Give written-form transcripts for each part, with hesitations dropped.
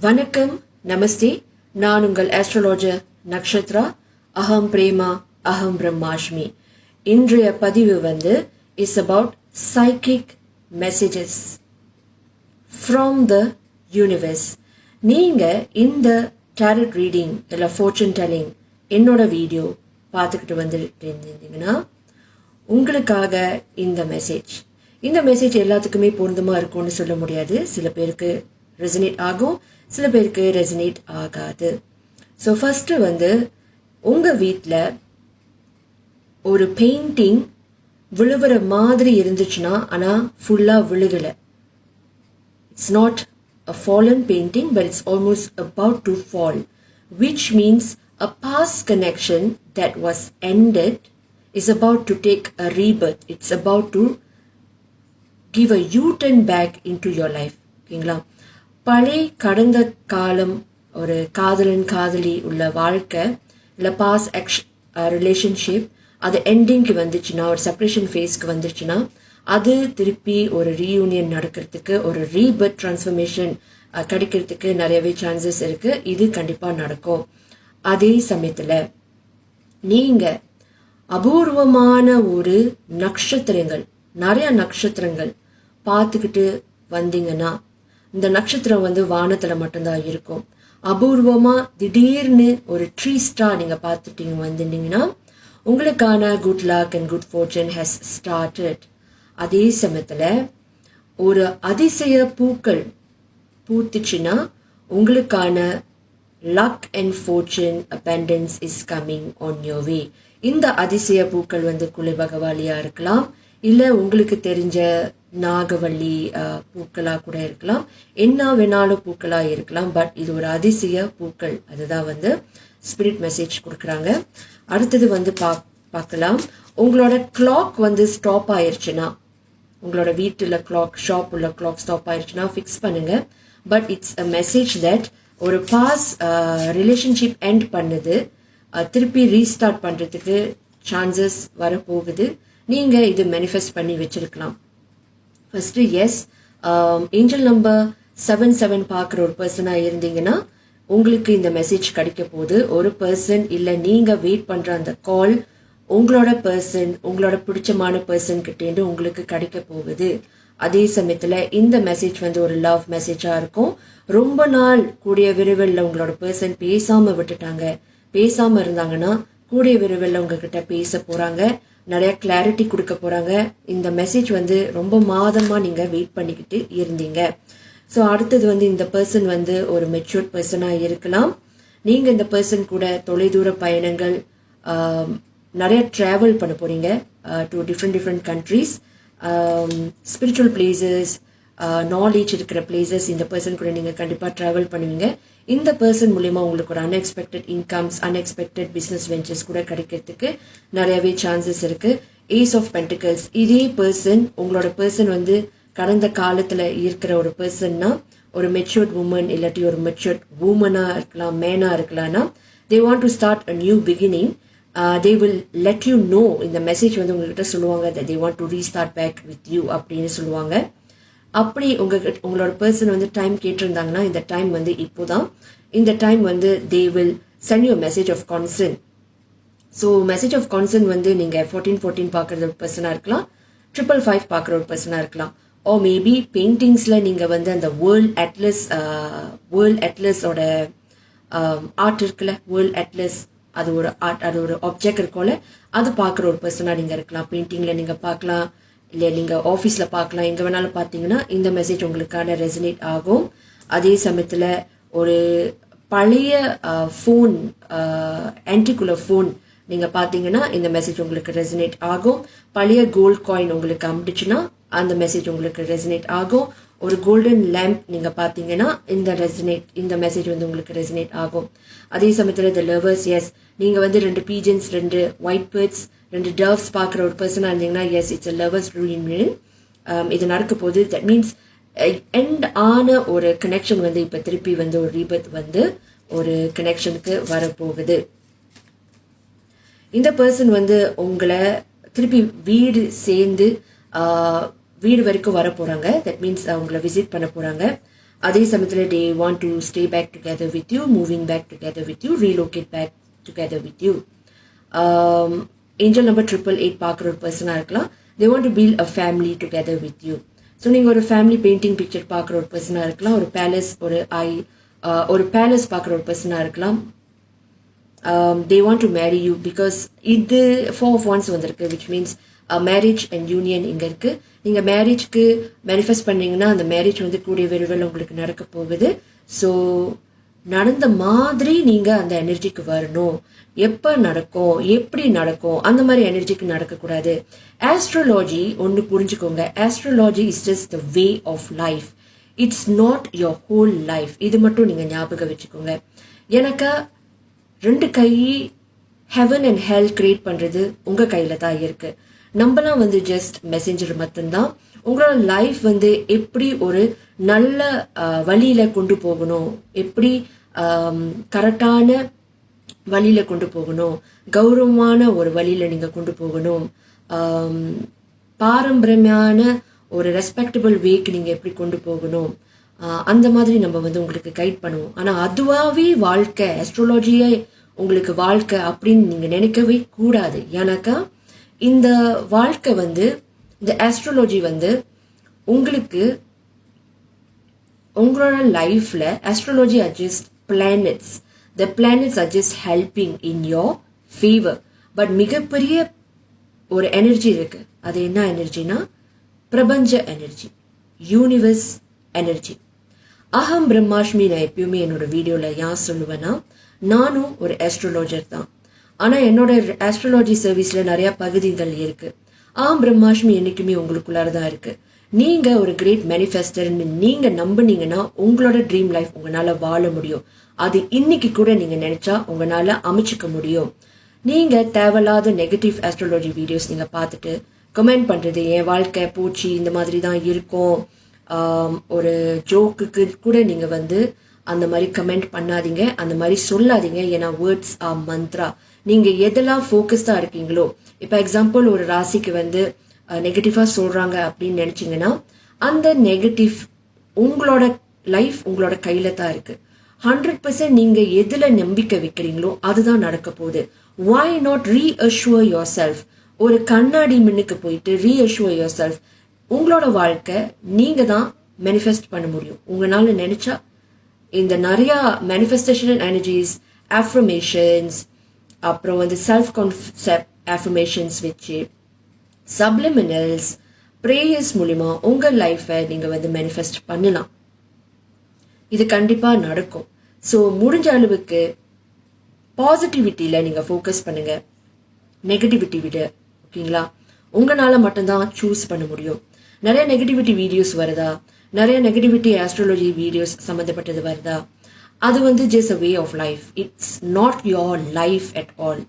வணக்கம், நமஸ்தே. நான் உங்கள் ஆஸ்ட்ராலஜர் நக்ஷத்ரா. அகம் பிரேமா அகம் பிரம்மாஷ்மி. இன்றைய பதிவு is about psychic messages from the universe. நீங்க இந்த டேரட் ரீடிங் இல்லை ஃபார்ச்சூன் டெல்லிங் என்னோட வீடியோ பார்த்துக்கிட்டு வந்துட்டு இருந்தீங்கன்னா உங்களுக்காக இந்த மெசேஜ் எல்லாத்துக்குமே பொருந்தமா இருக்கும்னு சொல்ல முடியாது. சில பேருக்கு ரெசனேட் ஆகும், சில பேருக்கு ரெசனேட் ஆகாது. ஸோ ஃபஸ்ட்டு உங்கள் வீட்டில் ஒரு பெயிண்டிங் விழுகிற மாதிரி இருந்துச்சுன்னா ஆனால் ஃபுல்லாக விழுகலை. It's not a fallen painting, but it's almost about to fall, which means a past connection that was ended is about to take a rebirth. It's about to give a U-turn back into your life. ஓகேங்களா? பழைய கடந்த காலம், ஒரு காதலன் காதலி உள்ள வாழ்க்கை இல்லை பாஸ்ட் ரிலேஷன்ஷிப், அது எண்டிங்க்கு வந்துச்சுன்னா, ஒரு செப்பரேஷன் ஃபேஸ்க்கு வந்துச்சுன்னா, அது திருப்பி ஒரு ரீயூனியன் நடக்கிறதுக்கு, ஒரு ரீபர்த் டிரான்ஸ்ஃபர்மேஷன் கிடைக்கிறதுக்கு நிறையவே சான்சஸ் இருக்கு. இது கண்டிப்பாக நடக்கும். அதே சமயத்தில் நீங்கள் அபூர்வமான ஒரு நட்சத்திரங்கள், நிறைய நட்சத்திரங்கள் பார்த்துக்கிட்டு வந்தீங்கன்னா, இந்த நட்சத்திரம் வானத்தில் மட்டும்தான் இருக்கும். அபூர்வமா திடீர்னு ஒரு ட்ரீ ஸ்டார் நீங்க பார்த்துட்டீங்க வந்துட்டீங்கன்னா உங்களுக்கான good luck and good fortune has started. அதே சமயத்துல ஒரு அதிசய பூக்கள் பூத்துச்சுன்னா உங்களுக்கான luck and fortune abundance is coming on your way. இந்த அதிசய பூக்கள் குலை பகவாலியா இருக்கலாம், இல்லை உங்களுக்கு தெரிஞ்ச நாகவல்லி பூக்களா கூட இருக்கலாம், என்ன வேணாலும் பூக்களா இருக்கலாம். பட் இது ஒரு அதிசய பூக்கள். அதுதான் ஸ்பிரிட் மெசேஜ் கொடுக்குறாங்க. அடுத்தது பார்க்கலாம். உங்களோட கிளாக் ஸ்டாப் ஆயிடுச்சுன்னா, உங்களோட வீட்டில் கிளாக், ஷாப் உள்ள கிளாக் ஸ்டாப் ஆயிடுச்சுன்னா ஃபிக்ஸ் பண்ணுங்க. But it's a message that ஒரு பாஸ் ரிலேஷன்ஷிப் எண்ட் பண்ணுது, திருப்பி ரீஸ்டார்ட் பண்றதுக்கு சான்சஸ் வரப்போகுது. நீங்க இது மேனிஃபெஸ்ட் பண்ணி வச்சிருக்கலாம். ஃபர்ஸ்ட் எஸ், ஏஞ்சல் நம்பர் 77 பார்க்குற ஒரு பர்சனாக இருந்தீங்கன்னா உங்களுக்கு இந்த மெசேஜ் கிடைக்க போகுது. ஒரு பர்சன் இல்லை நீங்க வெயிட் பண்ற அந்த கால் உங்களோட பர்சன், உங்களோட பிடிச்சமான பர்சன் கிட்டேருந்து உங்களுக்கு கிடைக்க போகுது. அதே சமயத்துல இந்த மெசேஜ் ஒரு லவ் மெசேஜா இருக்கும். ரொம்ப நாள் கூடிய விரைவில் உங்களோட பர்சன் பேசாம விட்டுட்டாங்க, பேசாம இருந்தாங்கன்னா கூடிய விரைவில் உங்ககிட்ட பேச போறாங்க, நிறைய கிளாரிட்டி கொடுக்க போறாங்க. இந்த மெசேஜ் ரொம்ப மாதமா நீங்க வெயிட் பண்ணிக்கிட்டு இருந்தீங்க. ஸோ அடுத்தது இந்த பர்சன் ஒரு மெச்சூர்ட் பர்சனா இருக்கலாம். நீங்க இந்த பர்சன் கூட தொலைதூர பயணங்கள், நிறைய டிராவல் பண்ண போறீங்க to different countries, spiritual places, knowledge இருக்கிற பிளேசஸ். இந்த பர்சன் கூட நீங்க கண்டிப்பா டிராவல் பண்ணுவீங்க. இந்த பர்சன் மூலமா உங்களுக்கு ஒரு unexpected incomes, unexpected business ventures கூட கிடைக்கிறதுக்கு நிறையவே சான்சஸ் இருக்கு. ஏஸ் ஆஃப் பென்டிகல்ஸ், இதே பர்சன் உங்களோட பர்சன் கடந்த காலத்துல இருக்கிற ஒரு பர்சன்னா ஒரு மெச்சூர்ட் உமன் இல்லாட்டி ஒரு மெச்சூர்ட் உமனா இருக்கலாம், மேனா இருக்கலாம்னா they want to start a new beginning. They will let you know. இந்த மெசேஜ் உங்ககிட்ட சொல்லுவாங்க they want to restart back with you அப்படின்னு சொல்லுவாங்க. அப்படி உங்களோட பர்சன் டைம் கேட்டிருந்தாங்கன்னா இந்த டைம் இப்போதான். இந்த time they will sent you message of concern. So message of concern நீங்க 1414 பார்க்குற ஒரு பர்சனாக இருக்கலாம், 555 பார்க்குற ஒரு பர்சனாக இருக்கலாம். ஓ மேபி பெயிண்டிங்ஸ்ல நீங்க அந்த வேர்ல்ட் அட்லஸோட ஆர்ட் இருக்குல்ல, வேர்ல்ட் அட்லஸ், அது ஒரு ஆர்ட், அது ஒரு ஆப்ஜெக்ட் இருக்கும்ல, அது பார்க்குற ஒரு பர்சனாக நீங்க இருக்கலாம். பெயிண்டிங்ல நீங்க பார்க்கலாம், இல்லை நீங்கள் ஆஃபீஸில் பார்க்கலாம், எங்கே வேணாலும் பார்த்தீங்கன்னா இந்த மெசேஜ் உங்களுக்கான ரெசனேட் ஆகும். அதே சமயத்தில் ஒரு பழைய ஃபோன், ஆன்டிகுலர் ஃபோன் நீங்கள் பார்த்தீங்கன்னா இந்த மெசேஜ் உங்களுக்கு ரெசனேட் ஆகும். பழைய கோல்ட் காயின் உங்களுக்கு அம்பிடுச்சுன்னா அந்த மெசேஜ் உங்களுக்கு ரெசனேட் ஆகும். ஒரு கோல்டன் லேம்ப் நீங்கள் பார்த்தீங்கன்னா இந்த மெசேஜ் உங்களுக்கு ரெசனேட் ஆகும். அதே சமயத்தில் த லவர்ஸ், எஸ் நீங்கள் 2 பீஜன்ஸ், 2 ஒயிட் பேர்ட்ஸ், 2 டர்வ்ஸ் பார்க்குற ஒரு பர்சனாக இருந்தீங்கன்னா எஸ் இட்ஸ் லவர்ஸ் ரீயூனியன். இது நடக்க போகுது. தட் மீன்ஸ் எண்ட் ஆன ஒரு கனெக்ஷன் இப்போ திருப்பி ஒரு ரீபர்த் ஒரு கனெக்ஷனுக்கு வரப்போகுது. இந்த பர்சன் உங்களை திருப்பி வீடு சேர்ந்து வீடு வரைக்கும் வர போறாங்க. தட் மீன்ஸ் அவங்கள விசிட் பண்ண போறாங்க. அதே சமயத்தில் they want to stay back together with you, moving back together with you, relocate back together with you. Angel number 888 பார்க்குற ஒரு பர்சனாக இருக்கலாம். they want to build a family together with you. So நீங்கள் ஒரு ஃபேமிலி பெயிண்டிங் பிக்சர் பார்க்குற ஒரு பர்சனாக இருக்கலாம், ஒரு பேலஸ் ஒரு பேலஸ் பார்க்குற ஒரு பர்சனாக இருக்கலாம். they want to marry you because இது 4 of wands வந்திருக்கு, which means marriage and union இங்கே இருக்குது. நீங்கள் மேரேஜ்க்கு மேனிஃபெஸ்ட் பண்ணீங்கன்னா அந்த மேரேஜ் வந்து கூடிய விரைவில் உங்களுக்கு நடக்க போகுது. ஸோ நடந்த மாதிரி நீங்கள் அந்த எனர்ஜிக்கு வரணும். எப்போ நடக்கும், எப்படி நடக்கும், அந்த மாதிரி எனர்ஜிக்கு நடக்கக்கூடாது. ஆஸ்ட்ரோலாஜி ஒன்று புரிஞ்சுக்கோங்க, astrology is just the way of life, it's not your whole life. இது மட்டும் நீங்கள் ஞாபகம் வச்சுக்கோங்க. எனக்கு 2 கை, ஹெவன் அண்ட் ஹெல் கிரியேட் பண்ணுறது உங்கள் கையில் தான் இருக்குது. நம்மளாம் வந்து ஜஸ்ட் மெசேஞ்சர் மட்டும்தான். உங்களோட லைஃப் வந்து எப்படி ஒரு நல்ல வழியில் கொண்டு போகணும், எப்படி கரெக்டான வழியில் கொண்டு போகணும், கௌரவமான ஒரு வழியில் நீங்கள் கொண்டு போகணும், பாரம்பரியமான ஒரு ரெஸ்பெக்டபிள் வேக்கு நீங்கள் எப்படி கொண்டு போகணும், அந்த மாதிரி நம்ம வந்து உங்களுக்கு கைட் பண்ணுவோம். ஆனால் அதுவாகவே வாழ்க்கை, ஆஸ்ட்ரோலாஜியே உங்களுக்கு வாழ்க்கை அப்படின்னு நீங்கள் நினைக்கவே கூடாது. ஏன்னாக்கா இந்த வாழ்க்கை வந்து, இந்த ஆஸ்ட்ரோலாஜி வந்து உங்களுக்கு உங்களோட லைஃப்ல, astrology are just planets. The planets are just helping in your favour. But மிகப்பெரிய ஒரு எனர்ஜி இருக்கு. அது என்ன எனர்ஜினா பிரபஞ்ச எனர்ஜி, யூனிவர்ஸ் எனர்ஜி. அகம் பிரம்மாஷ்மி நான் எப்பயுமே என்னோட வீடியோவில் ஏன் சொல்லுவேன்னா, நானும் ஒரு ஆஸ்ட்ரோலாஜர் தான். ஆனால் என்னோட ஆஸ்ட்ரோலாஜி சர்வீஸில் நிறையா பகுதிகள் இருக்குது. பிரம்மாஷ்மி என்றைக்குமே உங்களுக்குள்ளார தான் இருக்குது. நீங்கள் ஒரு கிரேட் மேனிஃபெஸ்டர்னு நீங்கள் நம்பினீங்கன்னா உங்களோட ட்ரீம் லைஃப் உங்களால் வாழ முடியும். அது இன்னைக்கு கூட நீங்கள் நினச்சா உங்களால் அமைச்சிக்க முடியும். நீங்கள் தேவையில்லாத நெகட்டிவ் ஆஸ்ட்ரோலாஜி வீடியோஸ் நீங்கள் பார்த்துட்டு கமெண்ட் பண்ணுறது, என் வாழ்க்கை போச்சு, இந்த மாதிரி தான் இருக்கும், ஒரு ஜோக்குக்கு கூட நீங்கள் வந்து அந்த மாதிரி கமெண்ட் பண்ணாதீங்க, அந்த மாதிரி சொல்லாதீங்க. ஏன்னா வேர்ட்ஸ் ஆர் மந்த்ரா. நீங்கள் எதெல்லாம் ஃபோக்கஸ்டாக இருக்கீங்களோ, இப்போ எக்ஸாம்பிள் ஒரு ராசிக்கு வந்து நெகட்டிவாக சொல்கிறாங்க அப்படின்னு நினச்சிங்கன்னா, அந்த நெகட்டிவ் உங்களோட லைஃப் உங்களோட கையில் தான் இருக்குது. 100% நீங்கள் எதில் நம்பிக்கை வைக்கிறீங்களோ அதுதான் நடக்க போகுது. why not reassure yourself? ஒரு கண்ணாடி மின்னுக்கு போயிட்டு reassure yourself. உங்களோட வாழ்க்கை நீங்கள் தான் மேனிஃபெஸ்ட் பண்ண முடியும். உங்களால் நினச்சா இந்த நிறையா மேனிஃபெஸ்டேஷன் எனர்ஜிஸ், அஃபர்மேஷன்ஸ், அப்புறம் வந்து செல்ஃப் கான்செப்ட் அஃபர்மேஷன்ஸ் வச்சு சப்ளிமினல்ஸ், ப்ரேயர்ஸ் மூலிமா உங்கள் லைஃப்பை நீங்கள் வந்து மேனிஃபெஸ்ட் பண்ணலாம். இது கண்டிப்பாக நடக்கும். ஸோ முடிஞ்ச அளவுக்கு பாசிட்டிவிட்டியில் நீங்கள் ஃபோக்கஸ் பண்ணுங்கள், நெகட்டிவிட்டி விட. ஓகேங்களா? உங்களால் மட்டும்தான் சூஸ் பண்ண முடியும். நிறைய நெகட்டிவிட்டி வீடியோஸ் வருதா, நிறைய நெகட்டிவிட்டி ஆஸ்ட்ரோலஜி வீடியோஸ் சம்மந்தப்பட்டது வருதா, அது வந்து just a way of life, it's not your life at all.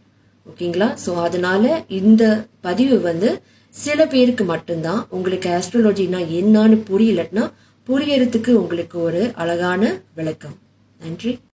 ஓகேங்களா? ஸோ அதனால இந்த பதிவு வந்து சில பேருக்கு மட்டும்தான். உங்களுக்கு ஆஸ்ட்ரோலஜினா என்னன்னு புரியலன்னா புரியறதுக்கு உங்களுக்கு ஒரு அழகான விளக்கம். நன்றி.